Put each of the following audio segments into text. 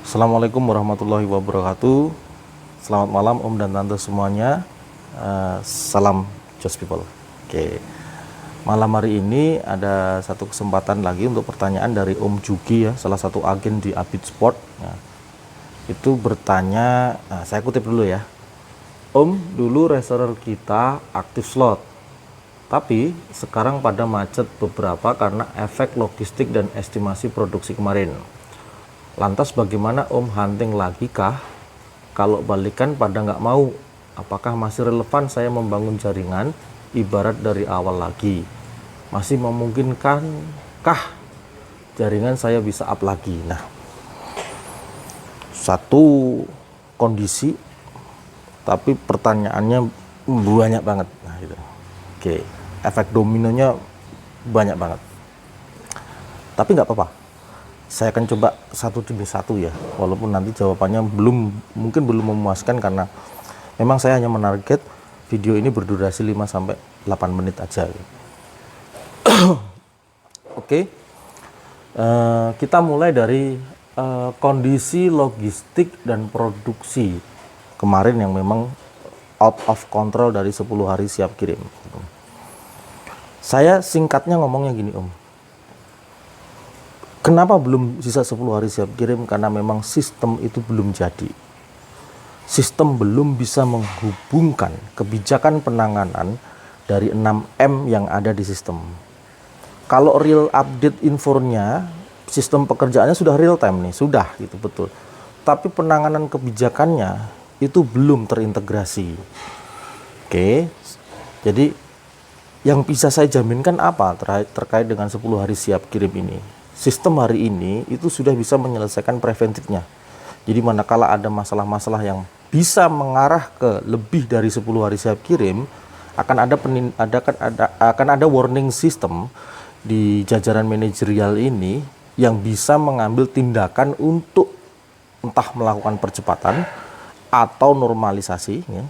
Assalamualaikum warahmatullahi wabarakatuh. Selamat malam Om dan Tante semuanya. Salam Just People. Oke. Malam hari ini ada satu kesempatan lagi untuk pertanyaan dari Om Jugi ya, salah satu agen di Abit Sport. Nah, itu bertanya, saya kutip dulu ya. Om, dulu reseller kita aktif slot, tapi sekarang pada macet beberapa karena efek logistik dan estimasi produksi kemarin. Lantas bagaimana Om, hunting lagi kah? Kalau balikan pada nggak mau, apakah masih relevan saya membangun jaringan ibarat dari awal lagi? Masih memungkinkan kah jaringan saya bisa up lagi? Nah, satu kondisi, tapi pertanyaannya banyak banget. Nah, gitu. Oke, efek dominonya banyak banget. Tapi nggak apa-apa. Saya akan coba satu demi satu ya, walaupun nanti jawabannya mungkin belum memuaskan karena memang saya hanya menarget video ini berdurasi 5-8 menit aja. Oke, kita mulai dari kondisi logistik dan produksi kemarin yang memang out of control dari 10 hari siap kirim. Saya singkatnya ngomongnya gini Om. Kenapa belum sisa 10 hari siap kirim? Karena memang sistem itu belum jadi. Sistem belum bisa menghubungkan kebijakan penanganan dari 6M yang ada di sistem. Kalau real update infonya, sistem pekerjaannya sudah real time nih, sudah gitu betul. Tapi penanganan kebijakannya itu belum terintegrasi. Oke, jadi yang bisa saya jaminkan apa terkait dengan 10 hari siap kirim ini? Sistem hari ini itu sudah bisa menyelesaikan preventifnya. Jadi manakala ada masalah-masalah yang bisa mengarah ke lebih dari 10 hari siap kirim, akan ada warning system di jajaran manajerial ini yang bisa mengambil tindakan untuk entah melakukan percepatan atau normalisasi ya,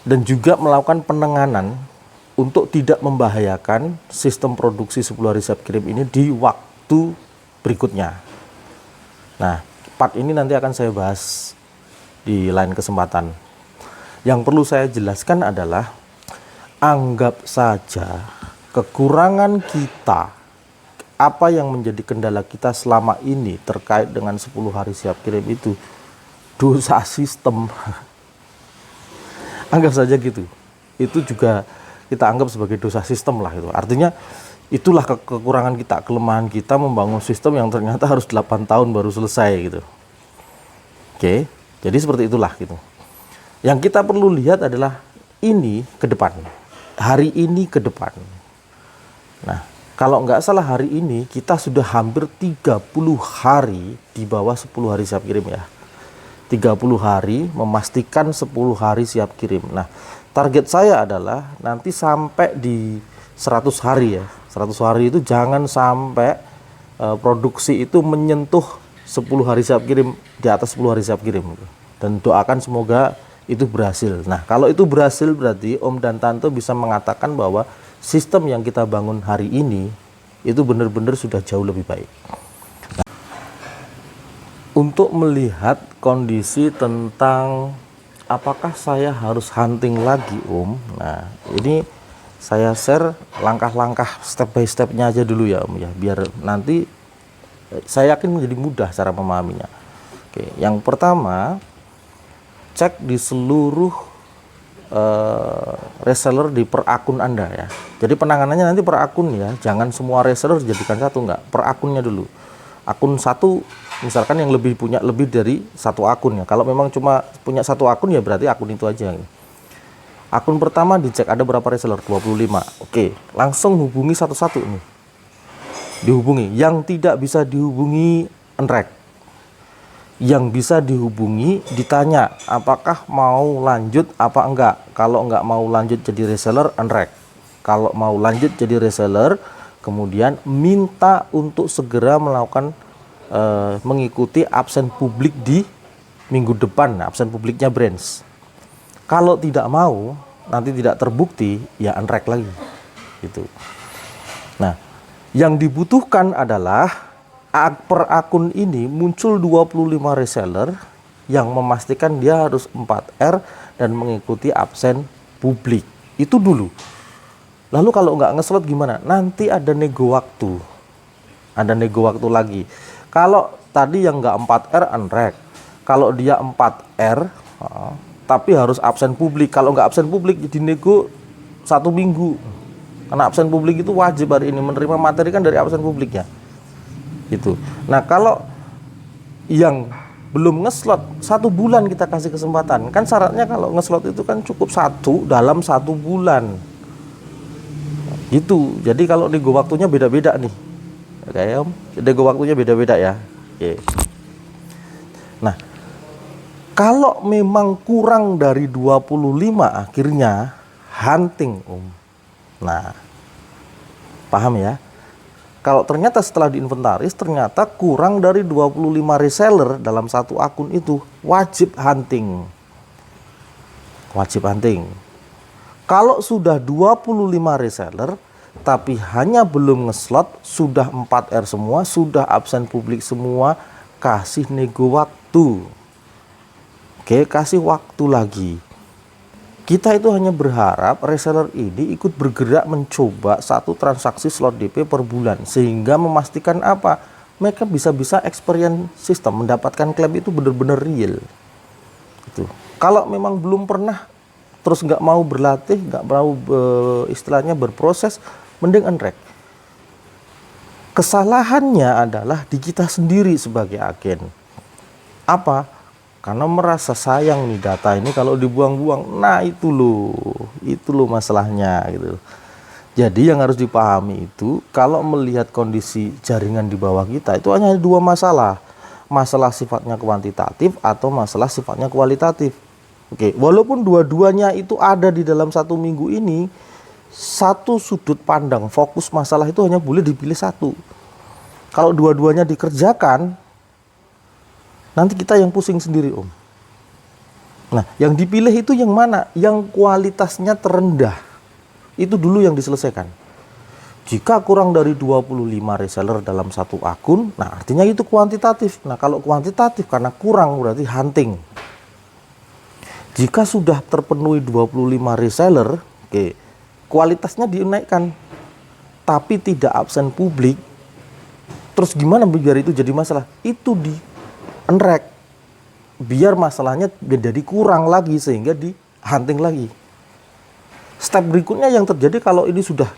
dan juga melakukan penanganan untuk tidak membahayakan sistem produksi 10 hari siap kirim ini di waktu berikutnya. Nah, part ini nanti akan saya bahas di lain kesempatan. Yang perlu saya jelaskan adalah anggap saja kekurangan kita, apa yang menjadi kendala kita selama ini terkait dengan 10 hari siap kirim itu dosa sistem. Anggap saja gitu. Itu juga kita anggap sebagai dosa sistem lah itu. Artinya itulah kekurangan kita, kelemahan kita membangun sistem yang ternyata harus 8 tahun baru selesai gitu. Oke, jadi seperti itulah gitu. Yang kita perlu lihat adalah ini ke depan, hari ini ke depan. Nah, kalau nggak salah hari ini kita sudah hampir 30 hari di bawah 10 hari siap kirim ya. 30 hari memastikan 10 hari siap kirim. Nah, target saya adalah nanti sampai di 100 hari ya. 100 hari itu jangan sampai produksi itu menyentuh 10 hari siap kirim, di atas 10 hari siap kirim. Dan doakan semoga itu berhasil. Nah, kalau itu berhasil berarti Om dan Tante bisa mengatakan bahwa sistem yang kita bangun hari ini itu benar-benar sudah jauh lebih baik. Nah, untuk melihat kondisi tentang apakah saya harus hunting lagi Om. Nah, ini saya share langkah-langkah step by stepnya aja dulu ya Om ya, biar nanti saya yakin menjadi mudah cara memahaminya. Oke, yang pertama, cek di seluruh reseller di per akun Anda ya. Jadi penanganannya nanti per akun ya, jangan semua reseller dijadikan satu, enggak, per akunnya dulu. Akun satu misalkan yang punya lebih dari satu akun ya. Kalau memang cuma punya satu akun ya berarti akun itu aja. Akun pertama dicek ada berapa reseller, 25. Oke, langsung hubungi satu-satu nih. Dihubungi. Yang tidak bisa dihubungi, unrek. Yang bisa dihubungi, ditanya apakah mau lanjut apa enggak. Kalau enggak mau lanjut jadi reseller, unrek. Kalau mau lanjut jadi reseller, kemudian minta untuk segera melakukan mengikuti absen publik di minggu depan, absen publiknya branch. Kalau tidak mau, nanti tidak terbukti, ya unrek lagi gitu. Nah, yang dibutuhkan adalah per akun ini muncul 25 reseller yang memastikan dia harus 4R dan mengikuti absen publik. Itu dulu. Lalu kalau nggak ngeslot gimana? Nanti ada nego waktu. Ada nego waktu lagi. Kalau tadi yang nggak 4R unrek. Kalau dia 4R tapi harus absen publik. Kalau nggak absen publik dinego 1 minggu. Karena absen publik itu wajib hari ini menerima materi kan dari absen publiknya. Gitu. Nah, kalau yang belum ngeslot 1 bulan kita kasih kesempatan. Kan syaratnya kalau ngeslot itu kan cukup 1 dalam 1 bulan. Gitu. Jadi kalau nego waktunya beda-beda nih. Oke, Om. Nego waktunya beda-beda ya. Oke. Nah, kalau memang kurang dari 25 akhirnya hunting, Om. Nah, paham ya? Kalau ternyata setelah diinventaris ternyata kurang dari 25 reseller dalam 1 akun itu, wajib hunting. Wajib hunting. Kalau sudah 25 reseller tapi hanya belum ngeslot, sudah 4R semua, sudah absen publik semua, kasih nego waktu. Oke, kasih waktu lagi. Kita itu hanya berharap reseller ini ikut bergerak mencoba 1 transaksi slot DP per bulan. Sehingga memastikan apa? Mereka bisa-bisa experience sistem, mendapatkan klaim itu benar-benar real. Gitu. Kalau memang belum pernah, terus nggak mau berlatih, nggak mau istilahnya berproses, mending unrek. Kesalahannya adalah di kita sendiri sebagai agen. Apa? Karena merasa sayang nih data ini kalau dibuang-buang. Nah itu loh masalahnya gitu. Jadi yang harus dipahami itu kalau melihat kondisi jaringan di bawah kita itu hanya 2 masalah. Masalah sifatnya kuantitatif atau masalah sifatnya kualitatif. Oke, walaupun dua-duanya itu ada di dalam 1 minggu ini, 1 sudut pandang fokus masalah itu hanya boleh dipilih 1. Kalau dua-duanya dikerjakan, nanti kita yang pusing sendiri, Om. Nah, yang dipilih itu yang mana? Yang kualitasnya terendah. Itu dulu yang diselesaikan. Jika kurang dari 25 reseller dalam 1 akun, nah artinya itu kuantitatif. Nah, kalau kuantitatif karena kurang berarti hunting. Jika sudah terpenuhi 25 reseller, oke, kualitasnya dinaikkan. Tapi tidak absen publik. Terus gimana biar itu jadi masalah? Itu di unrek, biar masalahnya jadi kurang lagi sehingga di hunting lagi. Step berikutnya yang terjadi kalau ini sudah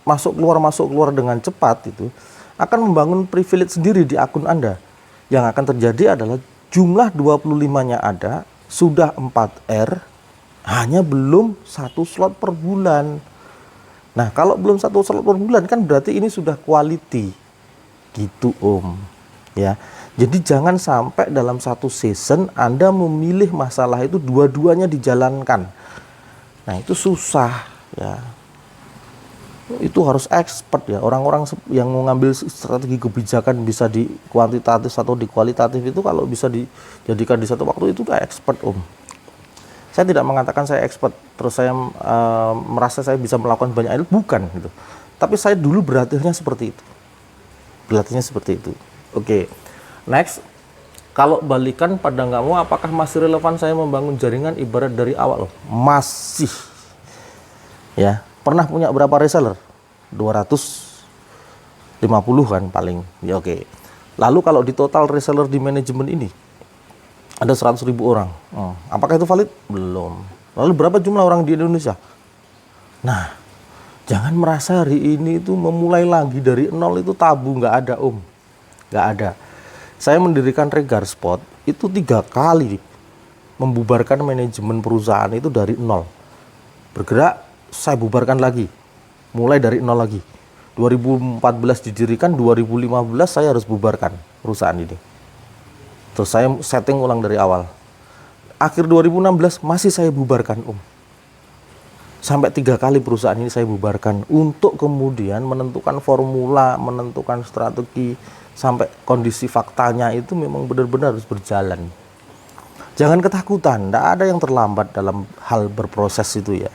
masuk keluar dengan cepat itu akan membangun privilege sendiri di akun Anda. Yang akan terjadi adalah jumlah 25-nya ada, sudah 4R, hanya belum 1 slot per bulan. Nah, kalau belum 1 slot per bulan kan berarti ini sudah quality. Gitu, Om. Ya. Jadi jangan sampai dalam 1 season Anda memilih masalah itu dua-duanya dijalankan. Nah itu susah ya. Itu harus expert ya. Orang-orang yang mau ngambil strategi kebijakan bisa di kuantitatif atau di kualitatif itu kalau bisa dijadikan di satu waktu itu kayak expert, Om. Saya tidak mengatakan saya expert terus saya merasa saya bisa melakukan banyak hal, bukan gitu. Tapi saya dulu berlatihnya seperti itu. Berlatihnya seperti itu. Oke. Next, kalau balikan pada nggak mau, apakah masih relevan saya membangun jaringan ibarat dari awal? Masih. Ya, pernah punya berapa reseller? 250 kan paling. Ya oke. Lalu kalau di total reseller di manajemen ini ada 100.000 orang. Apakah itu valid? Belum. Lalu berapa jumlah orang di Indonesia? Nah, jangan merasa hari ini itu memulai lagi dari nol itu tabu, nggak ada, Om. Nggak ada. Saya mendirikan Regar Spot itu 3 kali membubarkan manajemen perusahaan itu dari nol. Bergerak, saya bubarkan lagi. Mulai dari nol lagi. 2014 didirikan, 2015 saya harus bubarkan perusahaan ini. Terus saya setting ulang dari awal. Akhir 2016 masih saya bubarkan, Om. Sampai 3 kali perusahaan ini saya bubarkan untuk kemudian menentukan formula, menentukan strategi, sampai kondisi faktanya itu memang benar-benar harus berjalan. Jangan ketakutan, tidak ada yang terlambat dalam hal berproses itu ya.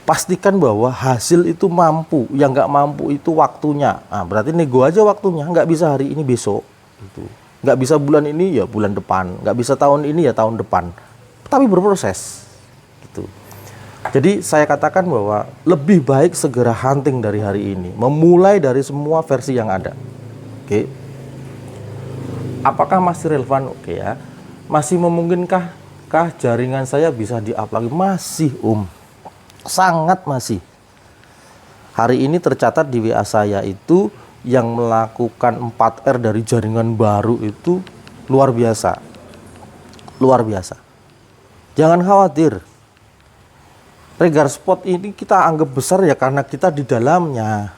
pastikan bahwa hasil itu mampu, yang nggak mampu itu waktunya. Nah, berarti nego aja waktunya, nggak bisa hari ini besok, gitu. Nggak bisa bulan ini ya bulan depan, nggak bisa tahun ini ya tahun depan, tapi berproses, gitu. Jadi saya katakan bahwa lebih baik segera hunting dari hari ini, memulai dari semua versi yang ada. Oke, apakah masih relevan? Oke ya, masih memungkinkah jaringan saya bisa di-up lagi? Masih sangat masih. Hari ini tercatat di WA saya itu yang melakukan 4R dari jaringan baru itu luar biasa. Luar biasa. Jangan khawatir. Regar spot ini kita anggap besar ya karena kita di dalamnya.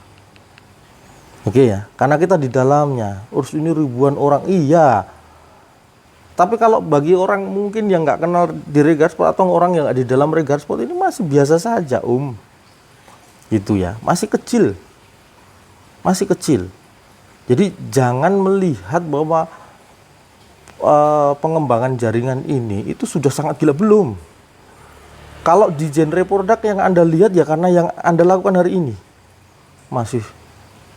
Oke ya, karena kita di dalamnya. Urus ini ribuan orang, iya. Tapi kalau bagi orang mungkin yang nggak kenal di Regar Spot atau orang yang nggak di dalam Regar Spot ini masih biasa saja, gitu ya, masih kecil, Jadi jangan melihat bahwa pengembangan jaringan ini itu sudah sangat gila, belum. Kalau di genre produk yang Anda lihat ya karena yang Anda lakukan hari ini, masih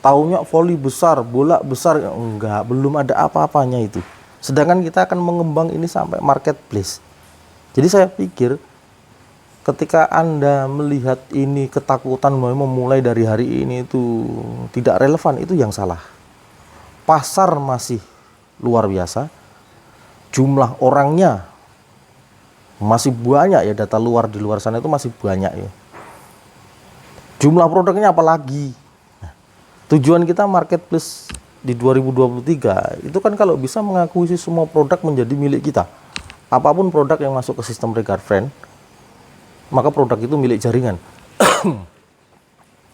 taunya volley besar, bola besar, enggak, belum ada apa-apanya itu. Sedangkan kita akan mengembang ini sampai marketplace. Jadi saya pikir ketika Anda melihat ini ketakutan memulai dari hari ini itu tidak relevan, itu yang salah. Pasar masih luar biasa. Jumlah orangnya masih banyak ya, data luar di luar sana itu masih banyak ya. Jumlah produknya apalagi. Nah, tujuan kita marketplace di 2023 itu kan kalau bisa mengakuisisi semua produk menjadi milik kita. Apapun produk yang masuk ke sistem Regar Friend, maka produk itu milik jaringan.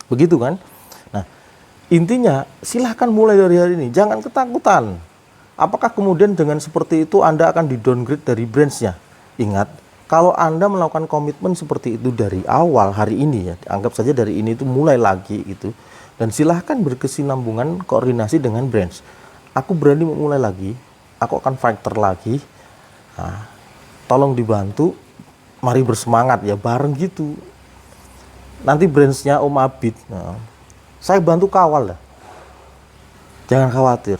Begitu kan? Nah, intinya silahkan mulai dari hari ini, jangan ketakutan. Apakah kemudian dengan seperti itu Anda akan di-downgrade dari branch-nya? Ingat, kalau Anda melakukan komitmen seperti itu dari awal hari ini ya, anggap saja dari ini itu mulai lagi gitu. Dan silahkan berkesinambungan koordinasi dengan branch. Aku berani memulai lagi, aku akan fighter lagi. Nah, tolong dibantu, mari bersemangat ya bareng gitu. Nanti branchnya Om Abid, nah, saya bantu kawal lah. Jangan khawatir.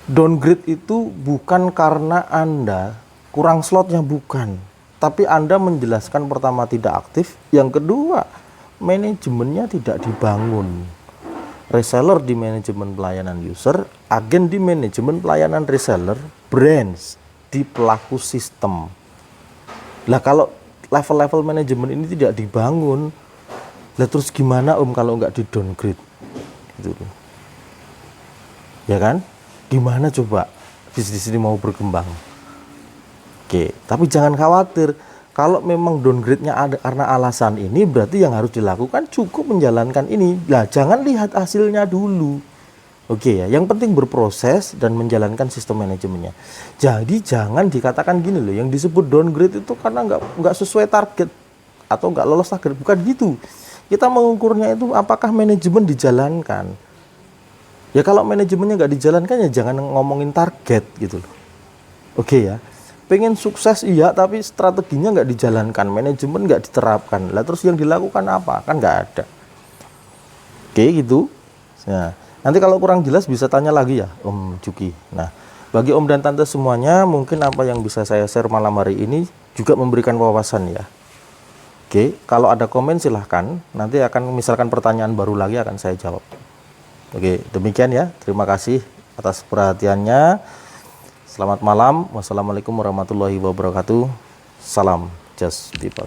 Downgrade itu bukan karena Anda kurang slotnya, bukan. Tapi Anda menjelaskan pertama tidak aktif, yang kedua manajemennya tidak dibangun. Reseller di manajemen pelayanan user, agen di manajemen pelayanan reseller, branch di pelaku sistem. Lah kalau level-level manajemen ini tidak dibangun, lah terus gimana kalau nggak di downgrade? Gitu. Ya kan? Gimana coba bisnis ini mau berkembang? Oke, tapi jangan khawatir. Kalau memang downgrade-nya ada karena alasan ini, berarti yang harus dilakukan cukup menjalankan ini. Lah, jangan lihat hasilnya dulu. Oke ya, yang penting berproses dan menjalankan sistem manajemennya. Jadi jangan dikatakan gini loh, yang disebut downgrade itu karena nggak sesuai target atau nggak lolos target, bukan gitu. Kita mengukurnya itu apakah manajemen dijalankan. Ya kalau manajemennya nggak dijalankan ya jangan ngomongin target gitu loh. Oke ya. Pengen sukses iya, tapi strateginya nggak dijalankan, manajemen nggak diterapkan. Lah terus yang dilakukan apa? Kan nggak ada. Oke gitu. Nah, nanti kalau kurang jelas bisa tanya lagi ya Om Juki. Nah, bagi Om dan Tante semuanya, mungkin apa yang bisa saya share malam hari ini juga memberikan wawasan ya. Oke, kalau ada komen silahkan. Nanti akan misalkan pertanyaan baru lagi akan saya jawab. Oke, demikian ya. Terima kasih atas perhatiannya. Selamat malam. Wassalamualaikum warahmatullahi wabarakatuh. Salam Just People.